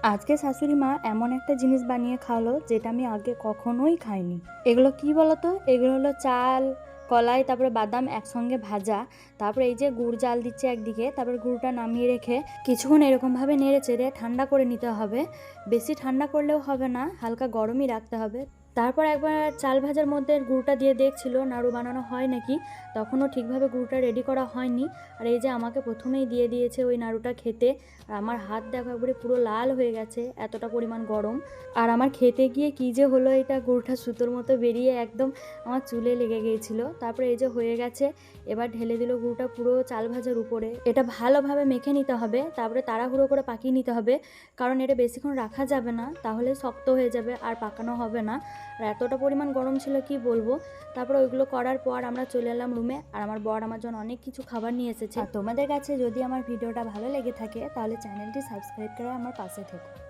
আজকে শাশুড়ি মা এমন একটা জিনিস বানিয়ে খাওয়ালো যেটা আমি আগে কখনোই খাইনি। এগুলো কি বলতো? এগুলো হলো চাল, কলাই, তারপরে বাদাম একসঙ্গে ভাজা। তারপরে এই যে গুড় জাল দিচ্ছে একদিকে, তারপরে গুড়টা নামিয়ে রেখে কিছুক্ষণ এরকমভাবে নেড়ে চেড়ে ঠান্ডা করে নিতে হবে। বেশি ঠান্ডা করলেও হবে না, হালকা গরমই রাখতে হবে। তারপর একবার চাল ভাজার মধ্যে গুড়টা দিয়ে দেখছিল নাড়ু বানানো হয় নাকি, তখনও ঠিকভাবে গুড়টা রেডি করা হয়নি। আর এই যে আমাকে প্রথমেই দিয়ে দিয়েছে ওই নাড়ুটা খেতে। আর আমার হাত দেখো একবারে পুরো লাল হয়ে গেছে, এতটা পরিমাণ গরম। আর আমার খেতে গিয়ে কী যে হলো, এটা গুড়টা সুতোর মতো বেরিয়ে একদম আমার চুলে লেগে গিয়েছিল। তারপরে এই যে হয়ে গেছে, এবার ঢেলে দিল গুড়টা পুরো চাল ভাজার উপরে। এটা ভালোভাবে মেখে নিতে হবে, তারপরে তাড়াহুড়ো করে পাকিয়ে নিতে হবে, কারণ এটা বেশিক্ষণ রাখা যাবে না, তাহলে শক্ত হয়ে যাবে আর পাকানো হবে না। আর এতটা পরিমাণ গরম ছিল কি বলবো। তারপরে ওইগুলো করার পর আমরা চলে এলাম রুমে, আর আমার বর আমার জন্য অনেক কিছু খাবার নিয়ে এসেছে। আর তোমাদের কাছে যদি আমার ভিডিওটা ভালো লেগে থাকে তাহলে চ্যানেলটি সাবস্ক্রাইব করে আমার পাশে থেকো।